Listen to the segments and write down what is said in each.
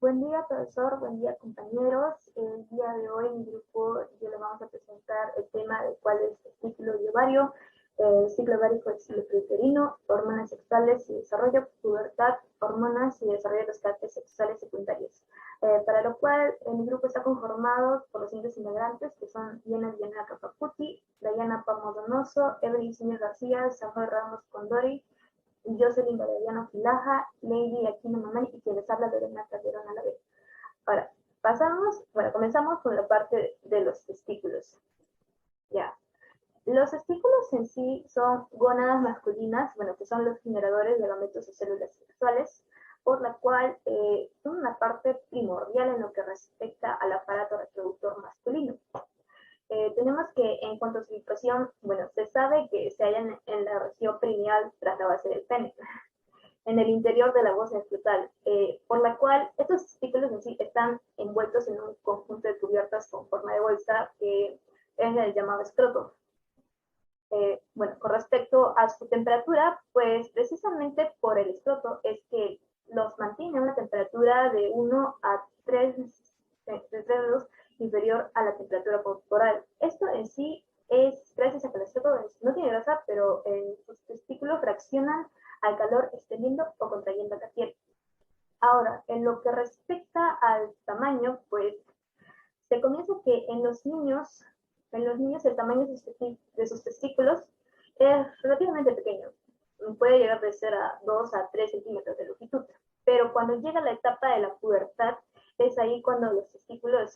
Buen día, profesor. Buen día, compañeros. El día de hoy, en mi grupo, yo les vamos a presentar el tema de cuál es el ciclo de ovario, ciclo ovárico del ciclo preuterino, hormonas sexuales y desarrollo, pubertad, hormonas y desarrollo de los caracteres sexuales secundarios. Para lo cual, mi grupo está conformado por los siguientes integrantes, que son Diana Capaputi, Dayana Pamo Donoso, Evelyn Señor García, Samuel Ramos Condori, Jocelyn Valeriano Filaja, Lady Aquino Mamani y quien les habla de Lorena Calderón a la vez. Ahora, comenzamos con la parte de los testículos. Ya. Los testículos en sí son gónadas masculinas, bueno, que son los generadores de gametos o células sexuales, por la cual son una parte primordial en lo que respecta al aparato reproductor masculino. Tenemos que en cuanto a su ubicación, bueno, se sabe que se hallan en la región perineal tras la base del pene, en el interior de la bolsa escrotal, por la cual estos testículos en sí están envueltos en un conjunto de cubiertas con forma de bolsa que es el llamado escroto. Bueno, con respecto a su temperatura, pues precisamente por el escroto es que los mantiene a una temperatura de 1 a 3 grados inferior a la temperatura corporal. Esto en sí es gracias a que el escroto no tiene grasa, pero sus testículos reaccionan al calor extendiendo o contrayendo la piel. Ahora, en lo que respecta al tamaño, pues se comienza que en los niños el tamaño de sus testículos es relativamente pequeño. Puede llegar de ser a 2 a 3 centímetros de longitud. Pero cuando llega la etapa de la pubertad, es ahí cuando los testículos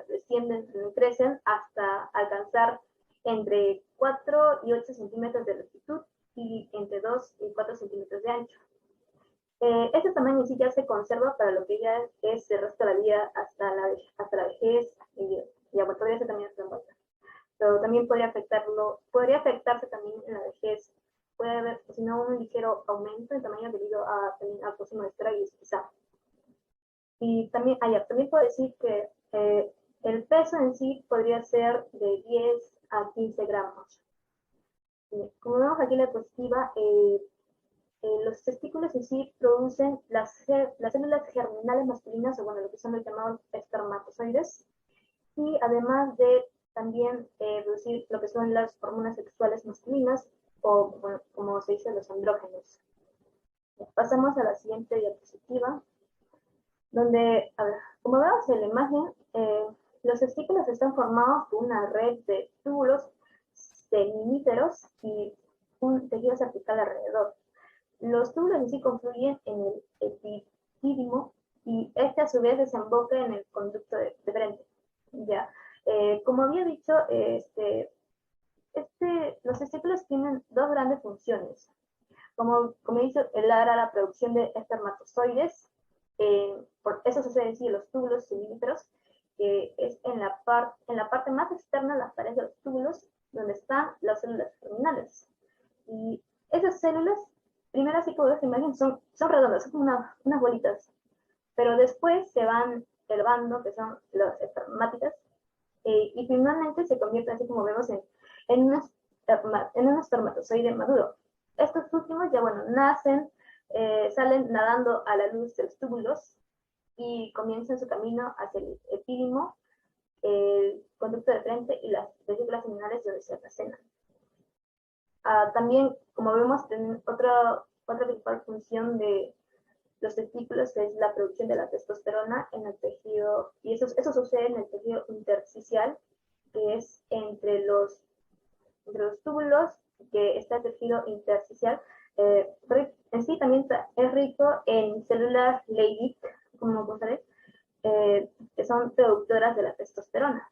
descienden, crecen hasta alcanzar entre 4 y 8 centímetros de longitud y entre 2 y 4 centímetros de ancho. Este tamaño sí ya se conserva para lo que ya es el resto de la vida hasta la vejez y bueno, podría ser también hasta la muerte. Pero también podría afectarse también en la vejez. Puede haber, si no, un ligero aumento en tamaño debido también al consumo de esteroides, quizá. Y también puedo decir que el peso en sí podría ser de 10 a 15 gramos. Como vemos aquí en la diapositiva, los testículos en sí producen las células germinales masculinas, o bueno, lo que son los llamados espermatozoides, y además de también producir lo que son las hormonas sexuales masculinas, o bueno, como se dice, los andrógenos. Pasamos a la siguiente diapositiva, donde, a ver, como vemos en la imagen, los testículos están formados por una red de túbulos seminíferos y un tejido cervical alrededor. Los túbulos en sí confluyen en el epidídimo y este a su vez desemboca en el conducto de frente. Ya. Como había dicho, los testículos tienen dos grandes funciones. Como he dicho, el a la producción de espermatozoides, por eso se suele decir los túbulos seminíferos, que es en la parte más externa de las paredes de los túbulos, donde están las células germinales. Y esas células, primero así como ves la imagen, son redondas, son como unas bolitas, pero después se van elevando, que son las espermátidas, y finalmente se convierten, así como vemos, en un espermatozoide maduro. Estos últimos ya, bueno, nacen, salen nadando a la luz de los túbulos y comienzan su camino hacia el epidídimo, el conducto de frente y las vesículas seminales donde se almacenan. También, como vemos, otra principal función de los testículos es la producción de la testosterona en el tejido, y eso sucede en el tejido intersticial, que es entre los túbulos, que está el tejido intersticial. En sí también es rico en células Leydig, como vos sabés, que son productoras de la testosterona.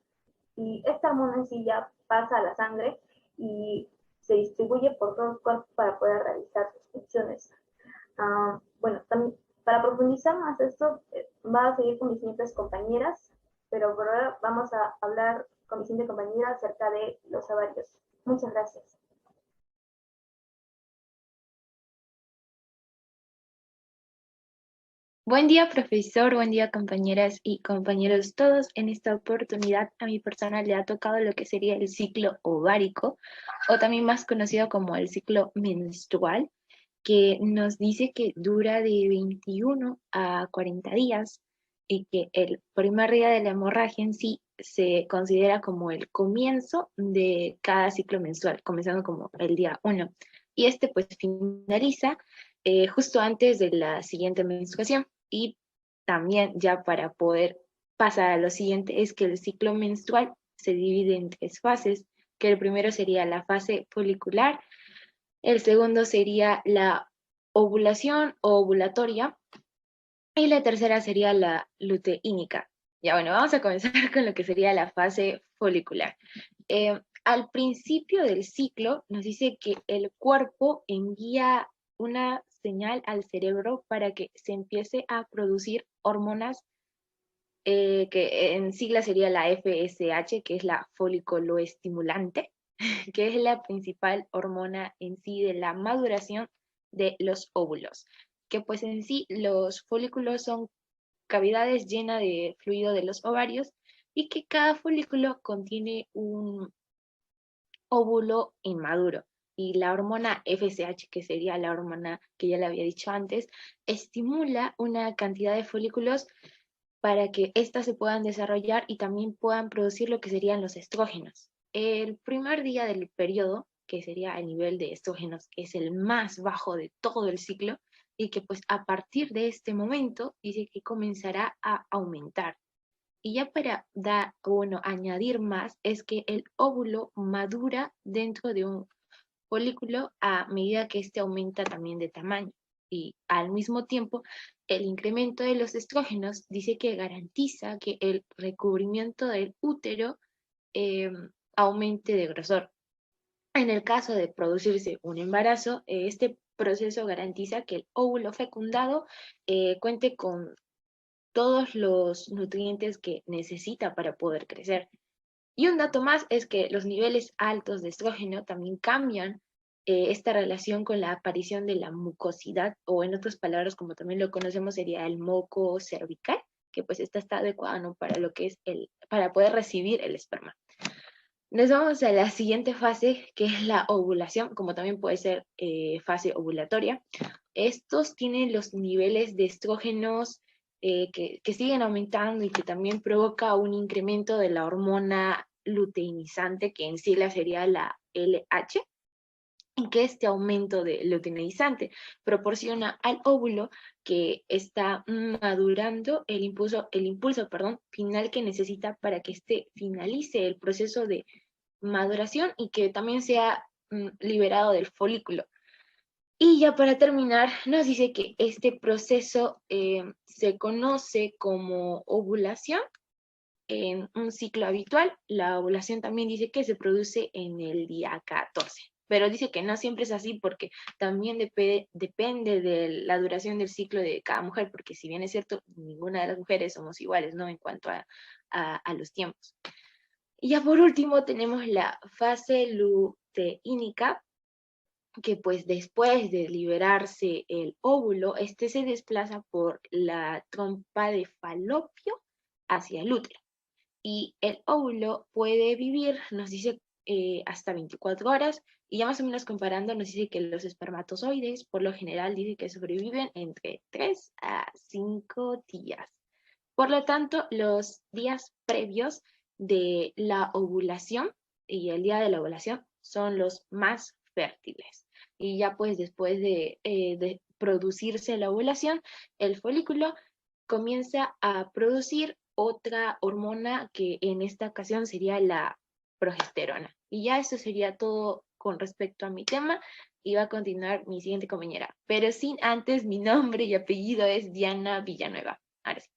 Y esta hormona en sí ya pasa a la sangre y se distribuye por todo el cuerpo para poder realizar sus funciones. Bueno, también, para profundizar más esto, va a seguir con mis siguientes compañeras, pero por ahora vamos a hablar con mi siguiente compañera acerca de los ovarios. Muchas gracias. Buen día, profesor, buen día, compañeras y compañeros todos. En esta oportunidad a mi persona le ha tocado lo que sería el ciclo ovárico, o también más conocido como el ciclo menstrual, que nos dice que dura de 21 a 40 días. y que el primer día de la hemorragia en sí se considera como el comienzo de cada ciclo menstrual, comenzando como el día 1. Y este pues finaliza justo antes de la siguiente menstruación. Y también ya para poder pasar a lo siguiente es que el ciclo menstrual se divide en 3 fases, que el primero sería la fase folicular, el segundo sería la ovulación o ovulatoria, y la tercera sería la luteínica. Ya bueno, vamos a comenzar con lo que sería la fase folicular. Al principio del ciclo nos dice que el cuerpo envía una señal al cerebro para que se empiece a producir hormonas que en sigla sería la FSH, que es la foliculoestimulante, que es la principal hormona en sí de la maduración de los óvulos, que pues en sí los folículos son cavidades llenas de fluido de los ovarios y que cada folículo contiene un óvulo inmaduro. Y la hormona FSH, que sería la hormona que ya le había dicho antes, estimula una cantidad de folículos para que éstas se puedan desarrollar y también puedan producir lo que serían los estrógenos. El primer día del periodo, que sería el nivel de estrógenos, es el más bajo de todo el ciclo, y que pues a partir de este momento dice que comenzará a aumentar. Y ya para añadir más, es que el óvulo madura dentro de un folículo a medida que éste aumenta también de tamaño. Y al mismo tiempo, el incremento de los estrógenos dice que garantiza que el recubrimiento del útero eh, aumente de grosor. En el caso de producirse un embarazo, este proceso garantiza que el óvulo fecundado cuente con todos los nutrientes que necesita para poder crecer. Y un dato más es que los niveles altos de estrógeno también cambian esta relación con la aparición de la mucosidad, o en otras palabras, como también lo conocemos, sería el moco cervical, que pues esta está adecuada, ¿no?, para lo que es para poder recibir el esperma. Nos vamos a la siguiente fase, que es la ovulación, como también puede ser fase ovulatoria. Estos tienen los niveles de estrógenos que siguen aumentando y que también provoca un incremento de la hormona luteinizante, que en sigla sería la LH, y que este aumento de luteinizante proporciona al óvulo que está madurando el impulso final que necesita para que este finalice el proceso de maduración y que también sea liberado del folículo. Y ya para terminar, nos dice que este proceso se conoce como ovulación en un ciclo habitual. La ovulación también dice que se produce en el día 14, pero dice que no siempre es así porque también depende de la duración del ciclo de cada mujer, porque si bien es cierto, ninguna de las mujeres somos iguales, ¿no?, en cuanto a los tiempos. Y ya por último tenemos la fase luteínica, que pues después de liberarse el óvulo, este se desplaza por la trompa de falopio hacia el útero. Y el óvulo puede vivir, nos dice, hasta 24 horas, y ya más o menos comparando, nos dice que los espermatozoides, por lo general, dice que sobreviven entre 3 a 5 días. Por lo tanto, los días previos de la ovulación y el día de la ovulación son los más fértiles. Y ya pues después de producirse la ovulación, el folículo comienza a producir otra hormona que en esta ocasión sería la progesterona. Y ya eso sería todo con respecto a mi tema, y va a continuar mi siguiente compañera. Pero sin antes, mi nombre y apellido es Diana Villanueva. Ahora sí.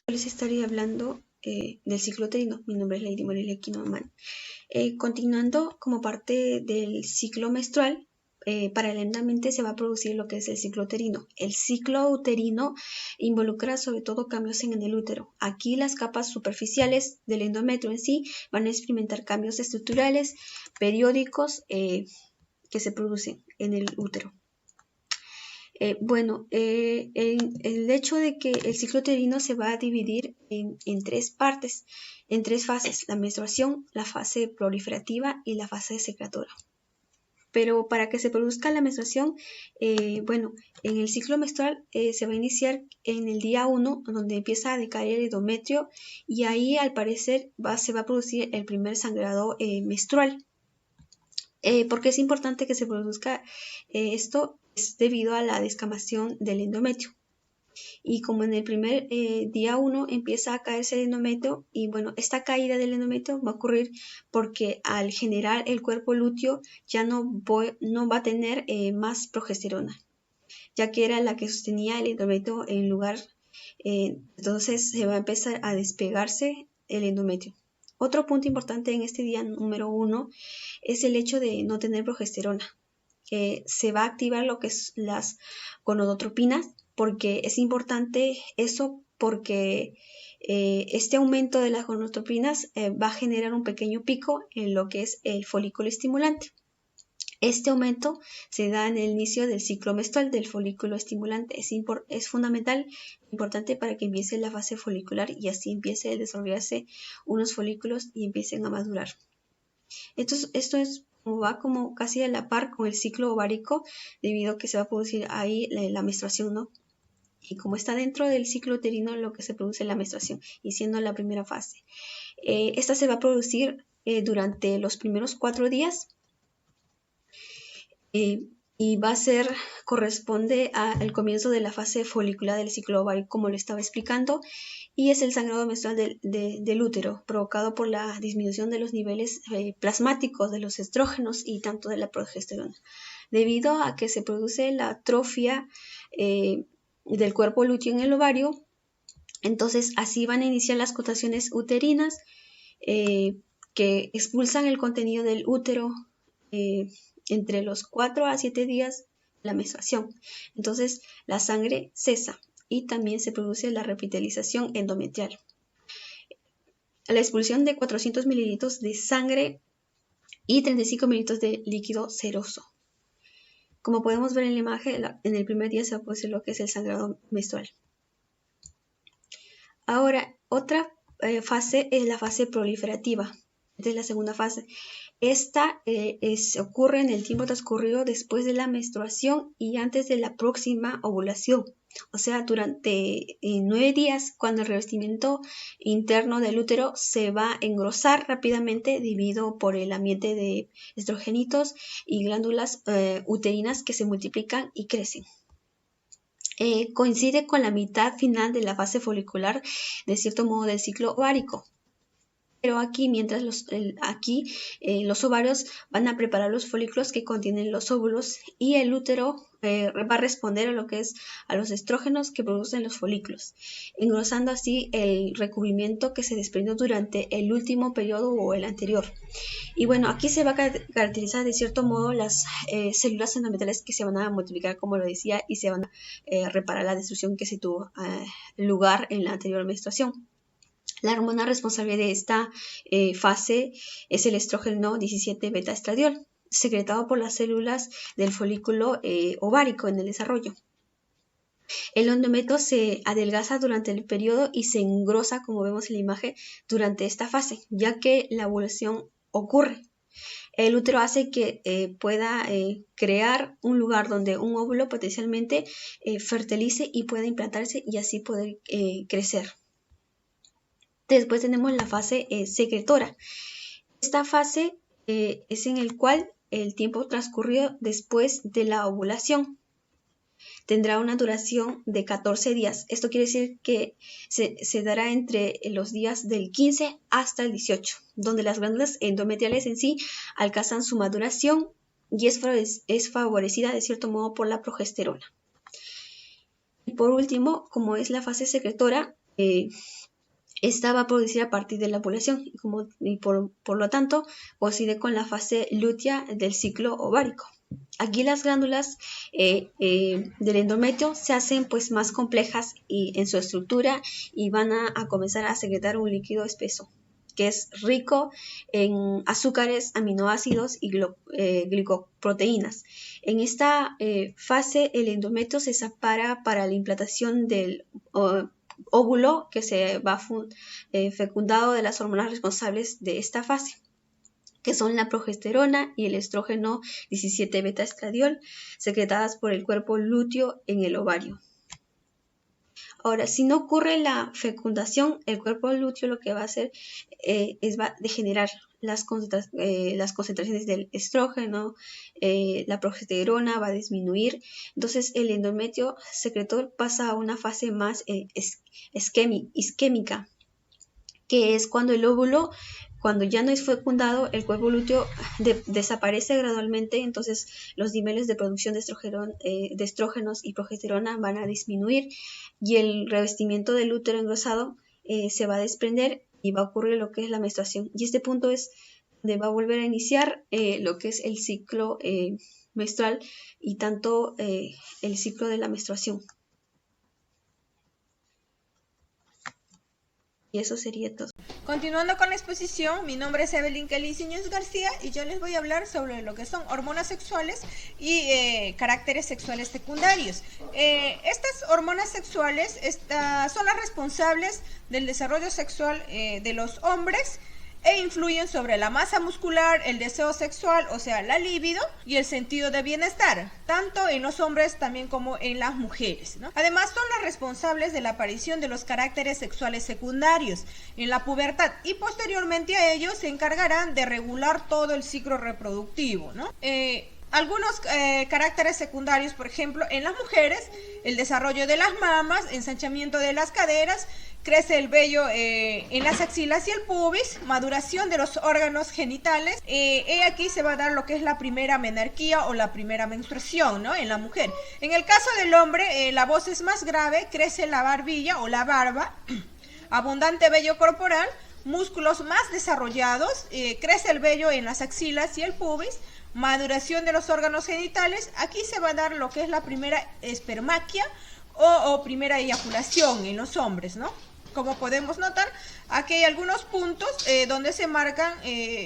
Les estaría hablando del ciclo uterino. Mi nombre es Lady Morelia Quinoman. Continuando como parte del ciclo menstrual, paralelamente se va a producir lo que es el ciclo uterino. El ciclo uterino involucra sobre todo cambios en el útero. Aquí las capas superficiales del endometrio en sí van a experimentar cambios estructurales periódicos que se producen en el útero. El hecho de que el ciclo uterino se va a dividir en 3 partes, en 3 fases: la menstruación, la fase proliferativa y la fase secretora. Pero para que se produzca la menstruación, bueno, en el ciclo menstrual se va a iniciar en el día 1, donde empieza a decaer el endometrio, y ahí al parecer se va a producir el primer sangrado menstrual. Porque es importante que se produzca esto, es debido a la descamación del endometrio. Y como en el primer día 1 empieza a caerse el endometrio, y bueno, esta caída del endometrio va a ocurrir porque al generar el cuerpo lúteo ya no va a tener más progesterona, ya que era la que sostenía el endometrio en lugar, entonces se va a empezar a despegarse el endometrio. Otro punto importante en este día número 1 es el hecho de no tener progesterona. Se va a activar lo que es las gonadotropinas, porque es importante eso, porque este aumento de las gonadotropinas va a generar un pequeño pico en lo que es el folículo estimulante. Este aumento se da en el inicio del ciclo menstrual del folículo estimulante. Es fundamental, importante para que empiece la fase folicular y así empiece a desarrollarse unos folículos y empiecen a madurar. Esto es va como casi a la par con el ciclo ovárico, debido a que se va a producir ahí la menstruación, ¿no? Y como está dentro del ciclo uterino, lo que se produce es la menstruación, y siendo la primera fase. Esta se va a producir durante los primeros 4 días, y va a ser, corresponde al comienzo de la fase folicular del ciclo ovárico, como lo estaba explicando, y es el sangrado menstrual del útero, provocado por la disminución de los niveles plasmáticos de los estrógenos y tanto de la progesterona, debido a que se produce la atrofia del cuerpo lúteo en el ovario. Entonces así van a iniciar las contracciones uterinas que expulsan el contenido del útero entre los 4 a 7 días de la menstruación. Entonces la sangre cesa y también se produce la revitalización endometrial. La expulsión de 400 mililitros de sangre y 35 mililitros de líquido seroso. Como podemos ver en la imagen, en el primer día se va a producir lo que es el sangrado menstrual. Ahora, otra fase es la fase proliferativa. Esta es la segunda fase. Esta ocurre en el tiempo transcurrido después de la menstruación y antes de la próxima ovulación. O sea, durante 9 días, cuando el revestimiento interno del útero se va a engrosar rápidamente debido por el ambiente de estrogenitos y glándulas uterinas que se multiplican y crecen. Coincide con la mitad final de la fase folicular, de cierto modo, del ciclo ovárico. Pero aquí, mientras los ovarios van a preparar los folículos que contienen los óvulos, y el útero va a responder a lo que es a los estrógenos que producen los folículos, engrosando así el recubrimiento que se desprendió durante el último periodo o el anterior. Y bueno, aquí se va a caracterizar de cierto modo las células endometriales que se van a multiplicar, como lo decía, y se van a reparar la destrucción que se tuvo lugar en la anterior menstruación. La hormona responsable de esta fase es el estrógeno 17 beta-estradiol, secretado por las células del folículo ovárico en el desarrollo. El endometrio se adelgaza durante el periodo y se engrosa, como vemos en la imagen, durante esta fase, ya que la ovulación ocurre. El útero hace que pueda crear un lugar donde un óvulo potencialmente fertilice y pueda implantarse y así poder crecer. Después tenemos la fase secretora. Esta fase es en el cual el tiempo transcurrido después de la ovulación tendrá una duración de 14 días. Esto quiere decir que se dará entre los días del 15 hasta el 18, donde las glándulas endometriales en sí alcanzan su maduración y es favorecida de cierto modo por la progesterona. Y por último, como es la fase secretora, esta va a producir a partir de la ovulación y por lo tanto coincide con la fase lútea del ciclo ovárico. Aquí las glándulas del endometrio se hacen pues más complejas en su estructura y van a comenzar a secretar un líquido espeso que es rico en azúcares, aminoácidos y glicoproteínas. En esta fase el endometrio se separa para la implantación del óvulo que se va fecundado de las hormonas responsables de esta fase. que son la progesterona y el estrógeno 17 beta estradiol, secretadas por el cuerpo lúteo en el ovario. Ahora, si no ocurre la fecundación, el cuerpo lúteo lo que va a hacer va a degenerar las concentraciones del estrógeno, la progesterona va a disminuir, entonces el endometrio secretor pasa a una fase más isquémica, que es cuando el óvulo, cuando ya no es fecundado, el cuerpo lúteo desaparece gradualmente, entonces los niveles de producción de estrógenos y progesterona van a disminuir y el revestimiento del útero engrosado se va a desprender y va a ocurrir lo que es la menstruación. Y este punto es donde va a volver a iniciar lo que es el ciclo menstrual y tanto el ciclo de la menstruación. Y eso sería todo. Continuando con la exposición, mi nombre es Evelyn Kelly Ciñez García y yo les voy a hablar sobre lo que son hormonas sexuales y caracteres sexuales secundarios. Estas hormonas sexuales son las responsables del desarrollo sexual de los hombres e influyen sobre la masa muscular, el deseo sexual, o sea, la libido y el sentido de bienestar, tanto en los hombres también como en las mujeres, ¿no? Además, son las responsables de la aparición de los caracteres sexuales secundarios en la pubertad y posteriormente a ellos se encargarán de regular todo el ciclo reproductivo, ¿no? Algunos caracteres secundarios, por ejemplo, en las mujeres, el desarrollo de las mamas, ensanchamiento de las caderas, crece el vello en las axilas y el pubis, maduración de los órganos genitales. Aquí se va a dar lo que es la primera menarquía o la primera menstruación, ¿no? En la mujer. En el caso del hombre, la voz es más grave, crece la barbilla o la barba, abundante vello corporal, músculos más desarrollados, crece el vello en las axilas y el pubis, maduración de los órganos genitales. Aquí se va a dar lo que es la primera espermaquia o primera eyaculación en los hombres, ¿no? Como podemos notar, aquí hay algunos puntos donde se marcan,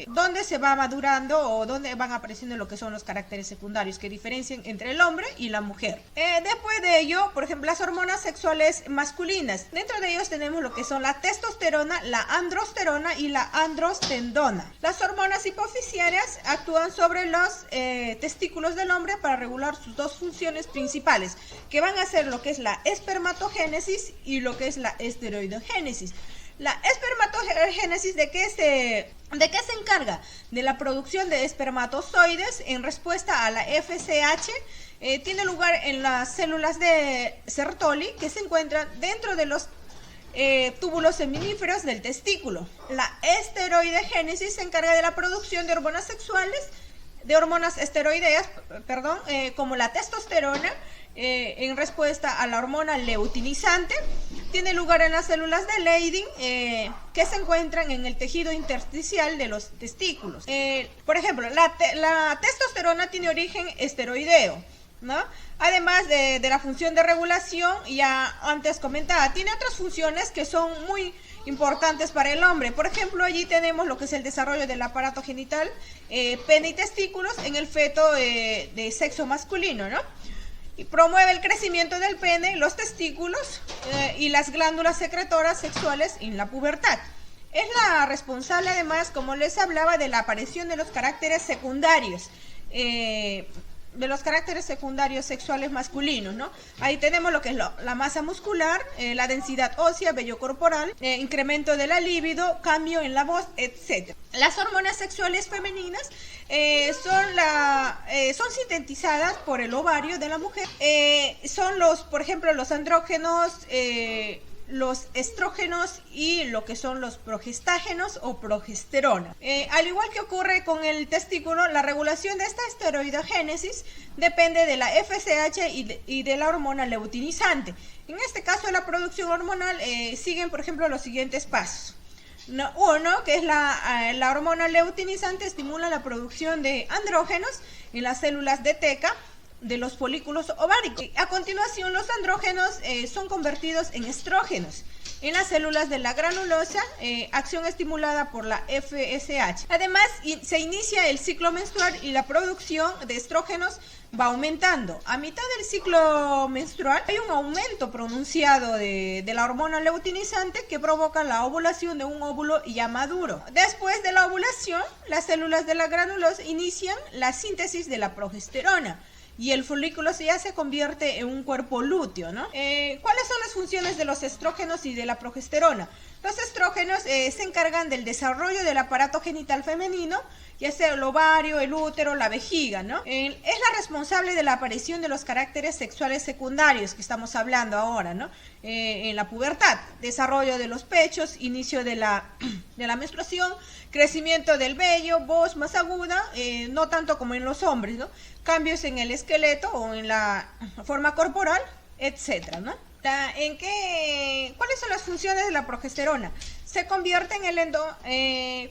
donde se va madurando o donde van apareciendo lo que son los caracteres secundarios que diferencian entre el hombre y la mujer. Después de ello, por ejemplo, las hormonas sexuales masculinas. Dentro de ellos tenemos lo que son la testosterona, la androsterona y la androstendona. Las hormonas hipofisiarias actúan sobre los testículos del hombre para regular sus dos funciones principales, que van a ser lo que es la espermatogénesis y lo que es la esteroidogénesis. La espermatogénesis, ¿de qué se encarga? De la producción de espermatozoides en respuesta a la FSH. Tiene lugar en las células de Sertoli que se encuentran dentro de los túbulos seminíferos del testículo. La esteroidogénesis se encarga de la producción de hormonas sexuales, de hormonas esteroideas, como la testosterona, en respuesta a la hormona leutinizante. Tiene lugar en las células de Leydig que se encuentran en el tejido intersticial de los testículos. Por ejemplo, la testosterona tiene origen esteroideo, ¿no? Además de la función de regulación, ya antes comentada, tiene otras funciones que son muy importantes para el hombre. Por ejemplo, allí tenemos lo que es el desarrollo del aparato genital, pene y testículos en el feto de sexo masculino, ¿no? Y promueve el crecimiento del pene, los testículos y las glándulas secretoras sexuales en la pubertad. Es la responsable, además, como les hablaba, de la aparición de los caracteres secundarios, sexuales masculinos, ¿no? Ahí tenemos lo que es la masa muscular, la densidad ósea, vello corporal, incremento de la libido, cambio en la voz, etc. Las hormonas sexuales femeninas son sintetizadas por el ovario de la mujer. Son por ejemplo, los andrógenos, los estrógenos y lo que son los progestágenos o progesterona. Al igual que ocurre con el testículo, la regulación de esta esteroidogénesis depende de la FSH y de la hormona leutinizante. En este caso, la producción hormonal siguen, por ejemplo, los siguientes pasos. Uno, que es la hormona leutinizante, estimula la producción de andrógenos en las células de teca de los folículos ováricos. A continuación, los andrógenos son convertidos en estrógenos. en las células de la granulosa, acción estimulada por la FSH. Además, se inicia el ciclo menstrual y la producción de estrógenos va aumentando. A mitad del ciclo menstrual hay un aumento pronunciado de la hormona luteinizante que provoca la ovulación de un óvulo ya maduro. Después de la ovulación, las células de la granulosa inician la síntesis de la progesterona y el folículo ya se convierte en un cuerpo lúteo, ¿no? ¿Cuáles son las funciones de los estrógenos y de la progesterona? Los estrógenos se encargan del desarrollo del aparato genital femenino, ya sea el ovario, el útero, la vejiga, ¿no? Es la responsable de la aparición de los caracteres sexuales secundarios que estamos hablando ahora, ¿no? En la pubertad, desarrollo de los pechos, inicio de la menstruación, crecimiento del vello, voz más aguda, no tanto como en los hombres, ¿no? Cambios en el esqueleto o en la forma corporal, etcétera, ¿no? ¿Cuáles son las funciones de la progesterona? Se convierte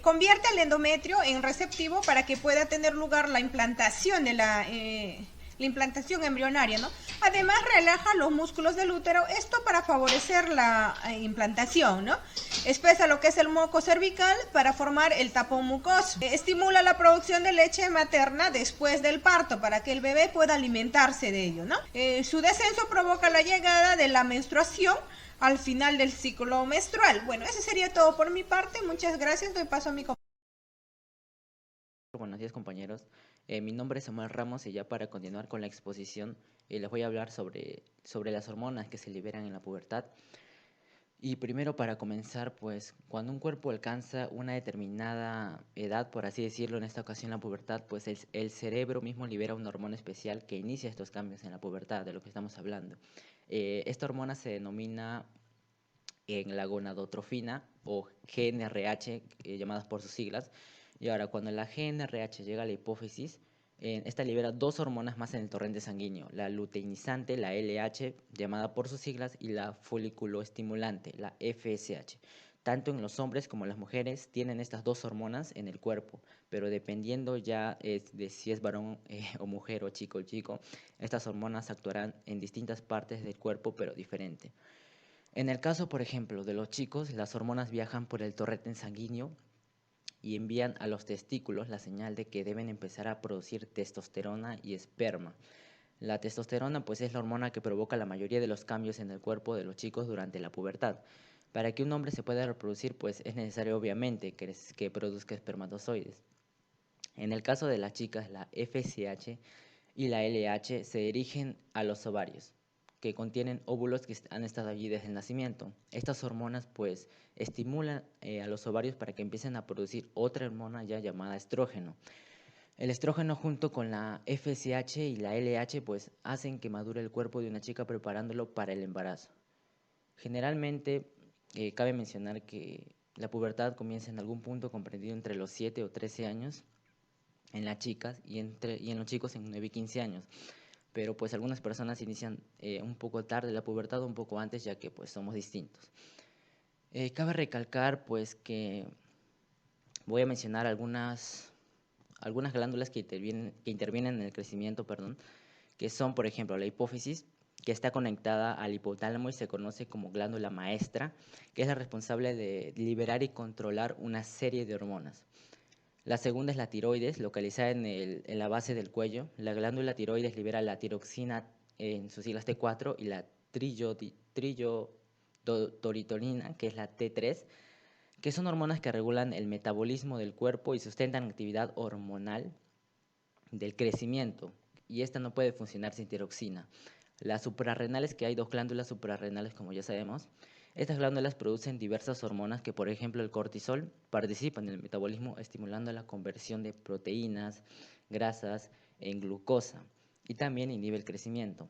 convierte el endometrio en receptivo para que pueda tener lugar la implantación de la implantación embrionaria, ¿no? Además, relaja los músculos del útero, esto para favorecer la implantación, ¿no? Espesa lo que es el moco cervical para formar el tapón mucoso. Estimula la producción de leche materna después del parto para que el bebé pueda alimentarse de ello, ¿no? Su descenso provoca la llegada de la menstruación al final del ciclo menstrual. Bueno, eso sería todo por mi parte. Muchas gracias. Doy paso a mi compañero. Buenos días, compañeros. Mi nombre es Samuel Ramos y ya para continuar con la exposición les voy a hablar sobre las hormonas que se liberan en la pubertad. Y primero, para comenzar, pues cuando un cuerpo alcanza una determinada edad, por así decirlo, en esta ocasión la pubertad, pues el cerebro mismo libera una hormona especial que inicia estos cambios en la pubertad, de lo que estamos hablando. Esta hormona se denomina en la gonadotrofina o GnRH, llamadas por sus siglas. Y ahora, cuando la GnRH llega a la hipófisis, esta libera dos hormonas más en el torrente sanguíneo, la luteinizante, la LH, llamada por sus siglas, y la foliculoestimulante, la FSH. Tanto en los hombres como en las mujeres tienen estas dos hormonas en el cuerpo, pero dependiendo ya de si es varón o mujer o chico, estas hormonas actuarán en distintas partes del cuerpo, pero diferente. En el caso, por ejemplo, de los chicos, las hormonas viajan por el torrente sanguíneo y envían a los testículos la señal de que deben empezar a producir testosterona y esperma. La testosterona pues es la hormona que provoca la mayoría de los cambios en el cuerpo de los chicos durante la pubertad. Para que un hombre se pueda reproducir pues es necesario obviamente que produzca espermatozoides. En el caso de las chicas, la FSH y la LH se dirigen a los ovarios, que contienen óvulos que han estado allí desde el nacimiento. Estas hormonas pues estimulan a los ovarios para que empiecen a producir otra hormona ya llamada estrógeno. El estrógeno junto con la FSH y la LH pues hacen que madure el cuerpo de una chica preparándolo para el embarazo. Generalmente cabe mencionar que la pubertad comienza en algún punto comprendido entre los 7 o 13 años en las chicas y en los chicos en 9 y 15 años. Pero pues algunas personas inician un poco tarde la pubertad o un poco antes, ya que pues somos distintos. Cabe recalcar pues que voy a mencionar algunas glándulas que intervienen en el crecimiento, que son, por ejemplo, la hipófisis, que está conectada al hipotálamo y se conoce como glándula maestra, que es la responsable de liberar y controlar una serie de hormonas. La segunda es la tiroides, localizada en la base del cuello. La glándula tiroides libera la tiroxina, en sus siglas T4, y la trillodoritolina, que es la T3, que son hormonas que regulan el metabolismo del cuerpo y sustentan la actividad hormonal del crecimiento. Y esta no puede funcionar sin tiroxina. Las suprarrenales, que hay dos glándulas suprarrenales, como ya sabemos. Estas glándulas producen diversas hormonas que, por ejemplo, el cortisol participa en el metabolismo, estimulando la conversión de proteínas, grasas en glucosa, y también inhibe el crecimiento.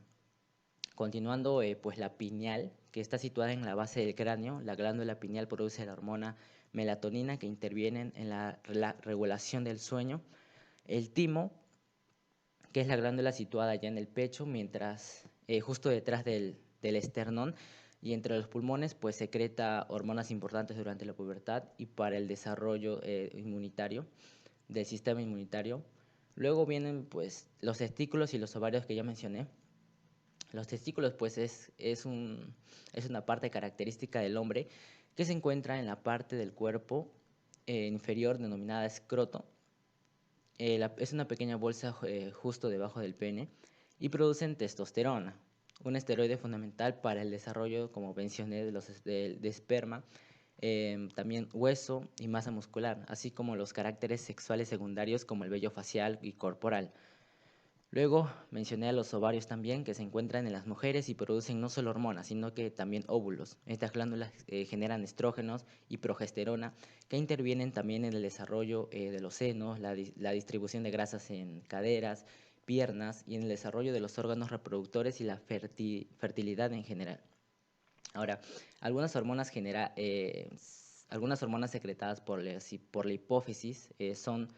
Continuando, pues la pineal, que está situada en la base del cráneo. La glándula pineal produce la hormona melatonina, que interviene en la regulación del sueño. El timo, que es la glándula situada ya en el pecho, mientras justo detrás del esternón, y entre los pulmones pues secreta hormonas importantes durante la pubertad y para el desarrollo inmunitario del sistema inmunitario. Luego vienen pues los testículos y los ovarios, que ya mencioné. Los testículos pues es una parte característica del hombre que se encuentra en la parte del cuerpo inferior denominada escroto. Es una pequeña bolsa justo debajo del pene y producen testosterona, un esteroide fundamental para el desarrollo, como mencioné, de esperma, también hueso y masa muscular, así como los caracteres sexuales secundarios como el vello facial y corporal. Luego mencioné a los ovarios también, que se encuentran en las mujeres y producen no solo hormonas, sino que también óvulos. Estas glándulas generan estrógenos y progesterona, que intervienen también en el desarrollo de los senos, la distribución de grasas en caderas, piernas y en el desarrollo de los órganos reproductores y la fertilidad en general. Ahora, algunas hormonas secretadas por la hipófisis son,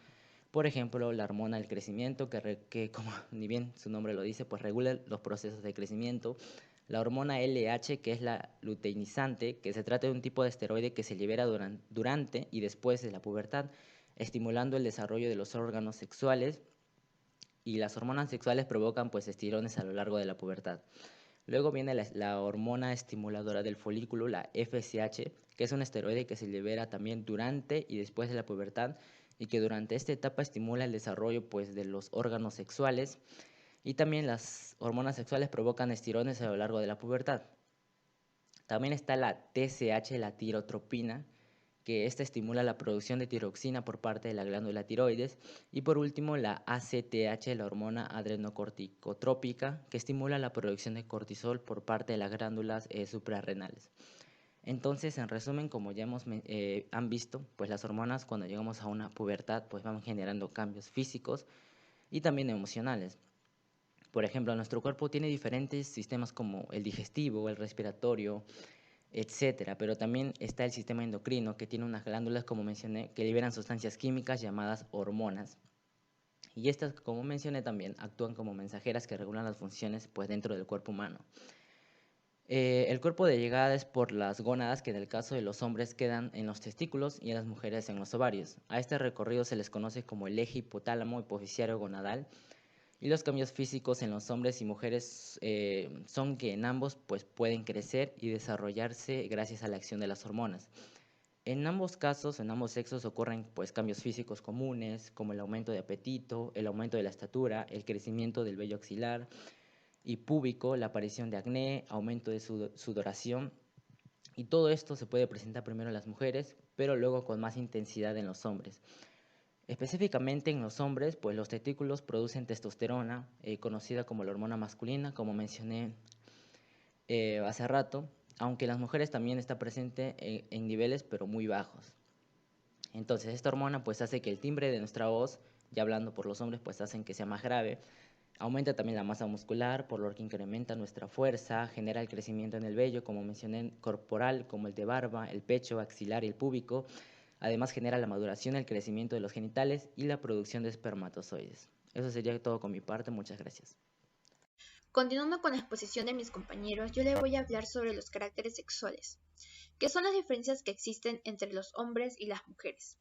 por ejemplo, la hormona del crecimiento, que como ni bien su nombre lo dice, pues regula los procesos de crecimiento. La hormona LH, que es la luteinizante, que se trata de un tipo de esteroide que se libera durante y después de la pubertad, estimulando el desarrollo de los órganos sexuales. Y las hormonas sexuales provocan pues estirones a lo largo de la pubertad. Luego viene la hormona estimuladora del folículo, la FSH, que es un esteroide que se libera también durante y después de la pubertad y que durante esta etapa estimula el desarrollo pues, de los órganos sexuales. Y también las hormonas sexuales provocan estirones a lo largo de la pubertad. También está la TSH, la tirotropina, que esta estimula la producción de tiroxina por parte de la glándula tiroides. Y por último, la ACTH, la hormona adrenocorticotrópica, que estimula la producción de cortisol por parte de las glándulas suprarrenales. Entonces, en resumen, como ya han visto, pues las hormonas cuando llegamos a una pubertad pues van generando cambios físicos y también emocionales. Por ejemplo, nuestro cuerpo tiene diferentes sistemas como el digestivo, el respiratorio, etcétera, pero también está el sistema endocrino, que tiene unas glándulas, como mencioné, que liberan sustancias químicas llamadas hormonas. Y estas, como mencioné también, actúan como mensajeras que regulan las funciones pues, dentro del cuerpo humano. El cuerpo de llegada es por las gónadas, que en el caso de los hombres quedan en los testículos y en las mujeres en los ovarios. A este recorrido se les conoce como el eje hipotálamo hipoficiario gonadal. Y los cambios físicos en los hombres y mujeres son que en ambos pues, pueden crecer y desarrollarse gracias a la acción de las hormonas. En ambos casos, en ambos sexos, ocurren pues, cambios físicos comunes, como el aumento de apetito, el aumento de la estatura, el crecimiento del vello axilar y púbico, la aparición de acné, aumento de sudoración. Y todo esto se puede presentar primero en las mujeres, pero luego con más intensidad en los hombres. Específicamente en los hombres, pues los testículos producen testosterona, conocida como la hormona masculina, como mencioné hace rato, aunque en las mujeres también está presente en niveles pero muy bajos. Entonces esta hormona pues hace que el timbre de nuestra voz, ya hablando por los hombres, pues hacen que sea más grave. Aumenta también la masa muscular, por lo que incrementa nuestra fuerza, genera el crecimiento en el vello, como mencioné, corporal, como el de barba, el pecho, axilar y el púbico. Además genera la maduración, el crecimiento de los genitales y la producción de espermatozoides. Eso sería todo con mi parte, muchas gracias. Continuando con la exposición de mis compañeros, yo les voy a hablar sobre los caracteres sexuales, que son las diferencias que existen entre los hombres y las mujeres.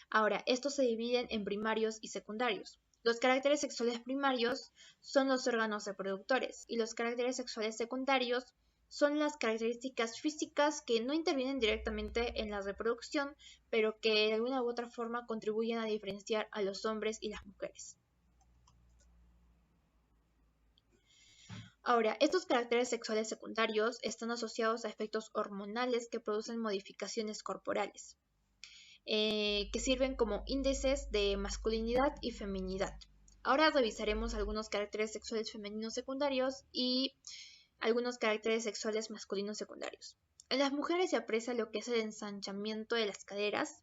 Ahora, estos se dividen en primarios y secundarios. Los caracteres sexuales primarios son los órganos reproductores y los caracteres sexuales secundarios son las características físicas que no intervienen directamente en la reproducción, pero que de alguna u otra forma contribuyen a diferenciar a los hombres y las mujeres. Ahora, estos caracteres sexuales secundarios están asociados a efectos hormonales que producen modificaciones corporales, que sirven como índices de masculinidad y feminidad. Ahora revisaremos algunos caracteres sexuales femeninos secundarios y algunos caracteres sexuales masculinos secundarios. En las mujeres se aprecia lo que es el ensanchamiento de las caderas,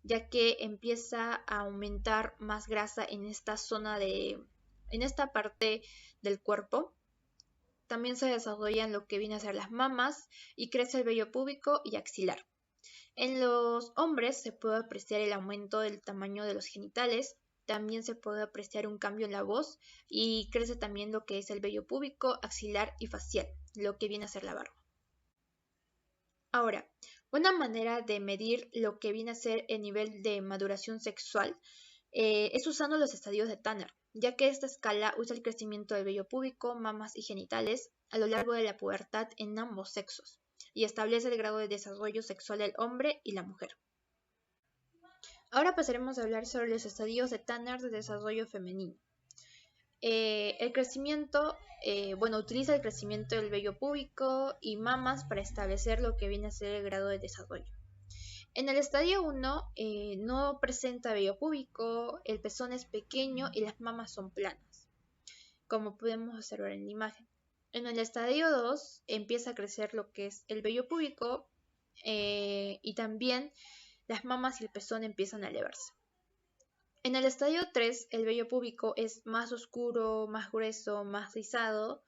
ya que empieza a aumentar más grasa en esta parte del cuerpo. También se desarrollan lo que viene a ser las mamas y crece el vello púbico y axilar. En los hombres se puede apreciar el aumento del tamaño de los genitales, también se puede apreciar un cambio en la voz y crece también lo que es el vello púbico, axilar y facial, lo que viene a ser la barba. Ahora, una manera de medir lo que viene a ser el nivel de maduración sexual es usando los estadios de Tanner, ya que esta escala usa el crecimiento del vello púbico, mamas y genitales, a lo largo de la pubertad en ambos sexos y establece el grado de desarrollo sexual del hombre y la mujer. Ahora pasaremos a hablar sobre los estadios de Tanner de desarrollo femenino. El crecimiento, utiliza el crecimiento del vello púbico y mamas para establecer lo que viene a ser el grado de desarrollo. En el estadio 1 no presenta vello púbico, el pezón es pequeño y las mamas son planas, como podemos observar en la imagen. En el estadio 2 empieza a crecer lo que es el vello púbico y también las mamas y el pezón empiezan a elevarse. En el estadio 3 el vello púbico es más oscuro, más grueso, más rizado.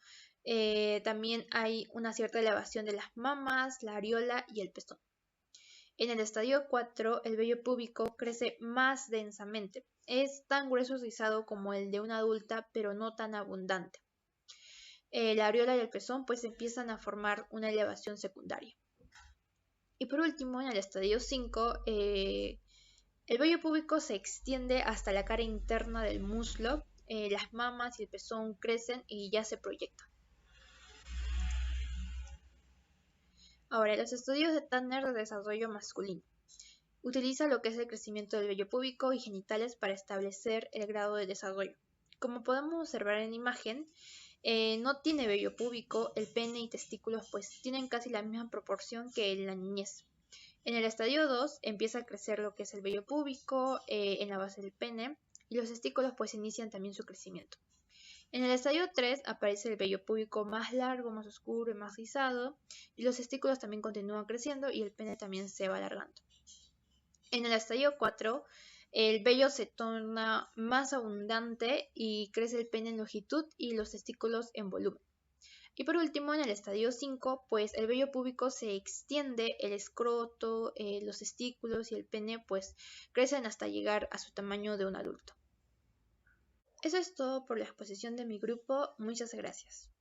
También hay una cierta elevación de las mamas, la areola y el pezón. En el estadio 4 el vello púbico crece más densamente. Es tan grueso y rizado como el de una adulta, pero no tan abundante. La areola y el pezón pues empiezan a formar una elevación secundaria. Y por último, en el estadio 5, el vello púbico se extiende hasta la cara interna del muslo, las mamas y el pezón crecen y ya se proyectan. Ahora, los estudios de Tanner de desarrollo masculino. Utiliza lo que es el crecimiento del vello púbico y genitales para establecer el grado de desarrollo. Como podemos observar en la imagen, no tiene vello púbico, el pene y testículos pues tienen casi la misma proporción que en la niñez. En el estadio 2 empieza a crecer lo que es el vello púbico en la base del pene y los testículos pues inician también su crecimiento. En el estadio 3 aparece el vello púbico más largo, más oscuro y más rizado y los testículos también continúan creciendo y el pene también se va alargando. En el estadio 4 el vello se torna más abundante y crece el pene en longitud y los testículos en volumen. Y por último, en el estadio 5, pues el vello púbico se extiende, el escroto, los testículos y el pene pues crecen hasta llegar a su tamaño de un adulto. Eso es todo por la exposición de mi grupo. Muchas gracias.